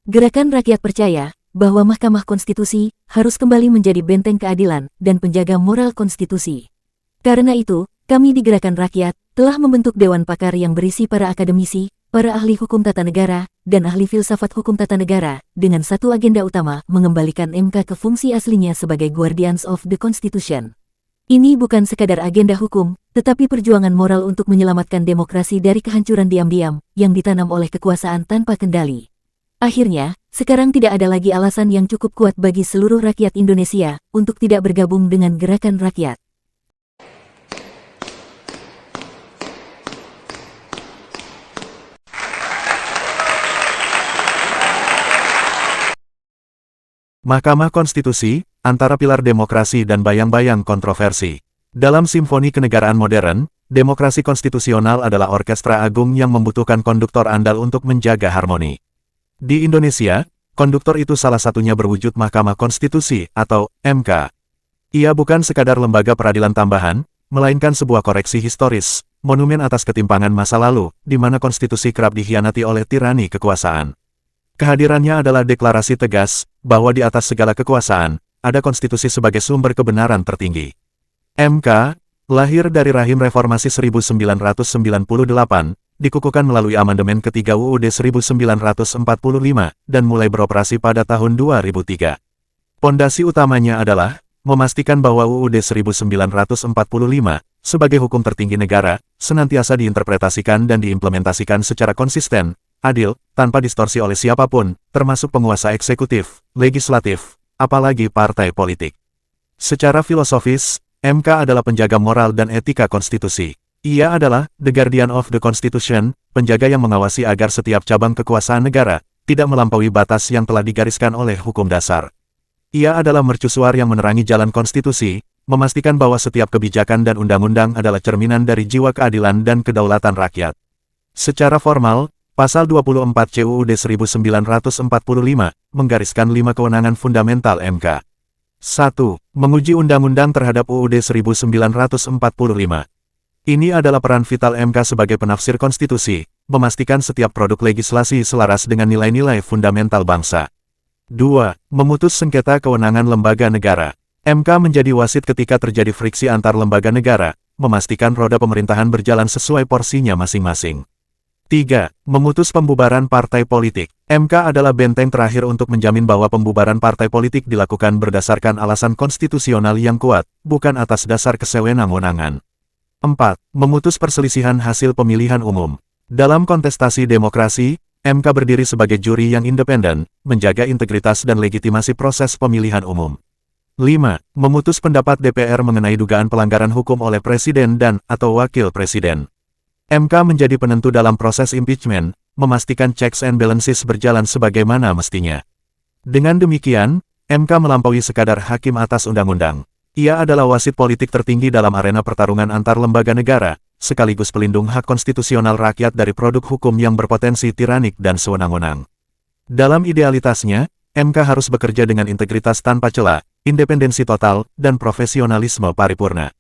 Gerakan rakyat percaya bahwa Mahkamah Konstitusi harus kembali menjadi benteng keadilan dan penjaga moral konstitusi. Karena itu, kami di Gerakan Rakyat telah membentuk Dewan Pakar yang berisi para akademisi, para ahli hukum tata negara, dan ahli filsafat hukum tata negara, dengan satu agenda utama mengembalikan MK ke fungsi aslinya sebagai Guardians of the Constitution. Ini bukan sekadar agenda hukum, tetapi perjuangan moral untuk menyelamatkan demokrasi dari kehancuran diam-diam yang ditanam oleh kekuasaan tanpa kendali. Akhirnya, sekarang tidak ada lagi alasan yang cukup kuat bagi seluruh rakyat Indonesia untuk tidak bergabung dengan Gerakan Rakyat. Mahkamah Konstitusi, antara pilar demokrasi dan bayang-bayang kontroversi. Dalam simfoni kenegaraan modern, demokrasi konstitusional adalah orkestra agung yang membutuhkan konduktor andal untuk menjaga harmoni. Di Indonesia, konduktor itu salah satunya berwujud Mahkamah Konstitusi atau MK. Ia bukan sekadar lembaga peradilan tambahan, melainkan sebuah koreksi historis, monumen atas ketimpangan masa lalu, di mana konstitusi kerap dikhianati oleh tirani kekuasaan. Kehadirannya adalah deklarasi tegas bahwa di atas segala kekuasaan, ada konstitusi sebagai sumber kebenaran tertinggi. MK, lahir dari rahim reformasi 1998, dikukuhkan melalui amandemen ketiga UUD 1945 dan mulai beroperasi pada tahun 2003. Pondasi utamanya adalah memastikan bahwa UUD 1945 sebagai hukum tertinggi negara senantiasa diinterpretasikan dan diimplementasikan secara konsisten, adil, tanpa distorsi oleh siapapun, termasuk penguasa eksekutif, legislatif, apalagi partai politik. Secara filosofis, MK adalah penjaga moral dan etika konstitusi. Ia adalah the guardian of the constitution, penjaga yang mengawasi agar setiap cabang kekuasaan negara tidak melampaui batas yang telah digariskan oleh hukum dasar. Ia adalah mercusuar yang menerangi jalan konstitusi, memastikan bahwa setiap kebijakan dan undang-undang adalah cerminan dari jiwa keadilan dan kedaulatan rakyat. Secara formal, Pasal 24 CUUD 1945 menggariskan 5 kewenangan fundamental MK. 1. Menguji undang-undang terhadap UUD 1945. Ini adalah peran vital MK sebagai penafsir konstitusi, memastikan setiap produk legislasi selaras dengan nilai-nilai fundamental bangsa. 2. Memutus sengketa kewenangan lembaga negara. MK menjadi wasit ketika terjadi friksi antar lembaga negara, memastikan roda pemerintahan berjalan sesuai porsinya masing-masing. 3. Memutus pembubaran partai politik. MK adalah benteng terakhir untuk menjamin bahwa pembubaran partai politik dilakukan berdasarkan alasan konstitusional yang kuat, bukan atas dasar kesewenang-wenangan. 4. Memutus perselisihan hasil pemilihan umum. Dalam kontestasi demokrasi, MK berdiri sebagai juri yang independen, menjaga integritas dan legitimasi proses pemilihan umum. 5. Memutus pendapat DPR mengenai dugaan pelanggaran hukum oleh presiden dan/atau wakil presiden. MK menjadi penentu dalam proses impeachment, memastikan checks and balances berjalan sebagaimana mestinya. Dengan demikian, MK melampaui sekadar hakim atas undang-undang. Ia adalah wasit politik tertinggi dalam arena pertarungan antar lembaga negara, sekaligus pelindung hak konstitusional rakyat dari produk hukum yang berpotensi tiranik dan sewenang-wenang. Dalam idealitasnya, MK harus bekerja dengan integritas tanpa celah, independensi total, dan profesionalisme paripurna.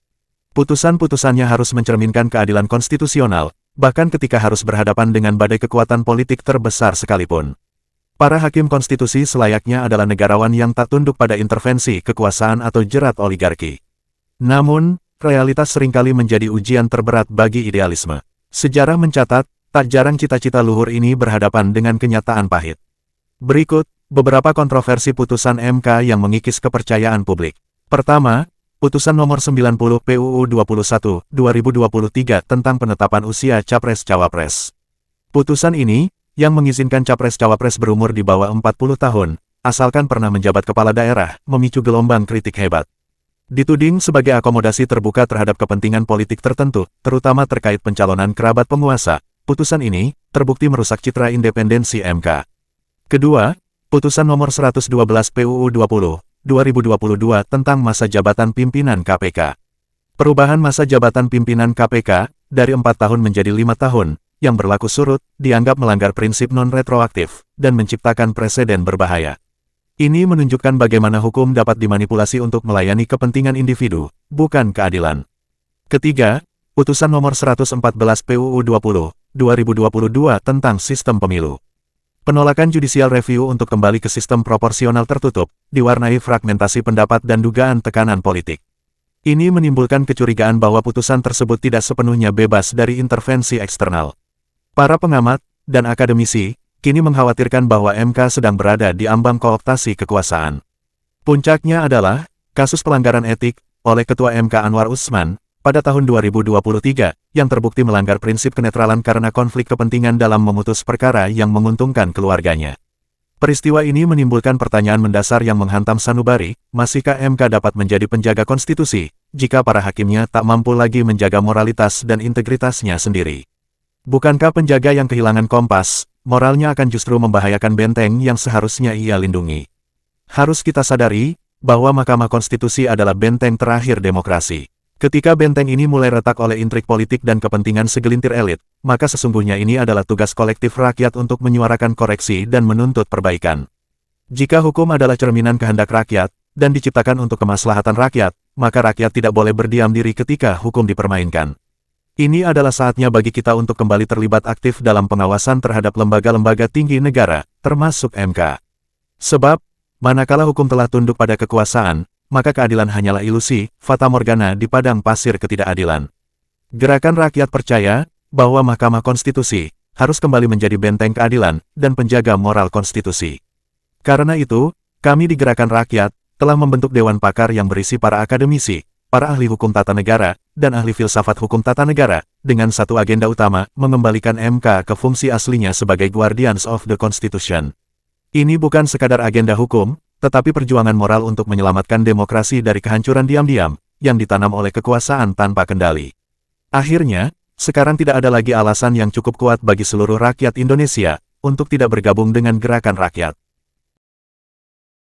Putusan-putusannya harus mencerminkan keadilan konstitusional, bahkan ketika harus berhadapan dengan badai kekuatan politik terbesar sekalipun. Para hakim konstitusi selayaknya adalah negarawan yang tak tunduk pada intervensi kekuasaan atau jerat oligarki. Namun, realitas seringkali menjadi ujian terberat bagi idealisme. Sejarah mencatat, tak jarang cita-cita luhur ini berhadapan dengan kenyataan pahit. Berikut, beberapa kontroversi putusan MK yang mengikis kepercayaan publik. Pertama, Putusan Nomor 90 PUU 21/2023 tentang penetapan usia Capres-Cawapres. Putusan ini, yang mengizinkan Capres-Cawapres berumur di bawah 40 tahun, asalkan pernah menjabat kepala daerah, memicu gelombang kritik hebat. Dituding sebagai akomodasi terbuka terhadap kepentingan politik tertentu, terutama terkait pencalonan kerabat penguasa, putusan ini terbukti merusak citra independensi MK. Kedua, Putusan Nomor 112 PUU 20/2022 tentang masa jabatan pimpinan KPK. Perubahan masa jabatan pimpinan KPK dari 4 tahun menjadi 5 tahun, yang berlaku surut, dianggap melanggar prinsip non-retroaktif, dan menciptakan preseden berbahaya. Ini menunjukkan bagaimana hukum dapat dimanipulasi untuk melayani kepentingan individu, bukan keadilan. Ketiga, Putusan Nomor 114 PUU 20/2022 tentang sistem pemilu. Penolakan judicial review untuk kembali ke sistem proporsional tertutup, diwarnai fragmentasi pendapat dan dugaan tekanan politik. Ini menimbulkan kecurigaan bahwa putusan tersebut tidak sepenuhnya bebas dari intervensi eksternal. Para pengamat dan akademisi kini mengkhawatirkan bahwa MK sedang berada di ambang kooptasi kekuasaan. Puncaknya adalah kasus pelanggaran etik oleh Ketua MK Anwar Usman pada tahun 2023 yang terbukti melanggar prinsip kenetralan karena konflik kepentingan dalam memutus perkara yang menguntungkan keluarganya. Peristiwa ini menimbulkan pertanyaan mendasar yang menghantam sanubari, masihkah MK dapat menjadi penjaga konstitusi jika para hakimnya tak mampu lagi menjaga moralitas dan integritasnya sendiri? Bukankah penjaga yang kehilangan kompas, moralnya akan justru membahayakan benteng yang seharusnya ia lindungi? Harus kita sadari bahwa Mahkamah Konstitusi adalah benteng terakhir demokrasi. Ketika benteng ini mulai retak oleh intrik politik dan kepentingan segelintir elit, maka sesungguhnya ini adalah tugas kolektif rakyat untuk menyuarakan koreksi dan menuntut perbaikan. Jika hukum adalah cerminan kehendak rakyat, dan diciptakan untuk kemaslahatan rakyat, maka rakyat tidak boleh berdiam diri ketika hukum dipermainkan. Ini adalah saatnya bagi kita untuk kembali terlibat aktif dalam pengawasan terhadap lembaga-lembaga tinggi negara, termasuk MK. Sebab, manakala hukum telah tunduk pada kekuasaan, maka keadilan hanyalah ilusi, fata morgana di padang pasir ketidakadilan. Gerakan rakyat percaya bahwa Mahkamah Konstitusi harus kembali menjadi benteng keadilan dan penjaga moral konstitusi. Karena itu, kami di Gerakan Rakyat telah membentuk Dewan Pakar yang berisi para akademisi, para ahli hukum tata negara, dan ahli filsafat hukum tata negara, dengan satu agenda utama, mengembalikan MK ke fungsi aslinya sebagai Guardians of the Constitution. Ini bukan sekadar agenda hukum, tetapi perjuangan moral untuk menyelamatkan demokrasi dari kehancuran diam-diam, yang ditanam oleh kekuasaan tanpa kendali. Akhirnya, sekarang tidak ada lagi alasan yang cukup kuat bagi seluruh rakyat Indonesia, untuk tidak bergabung dengan Gerakan Rakyat.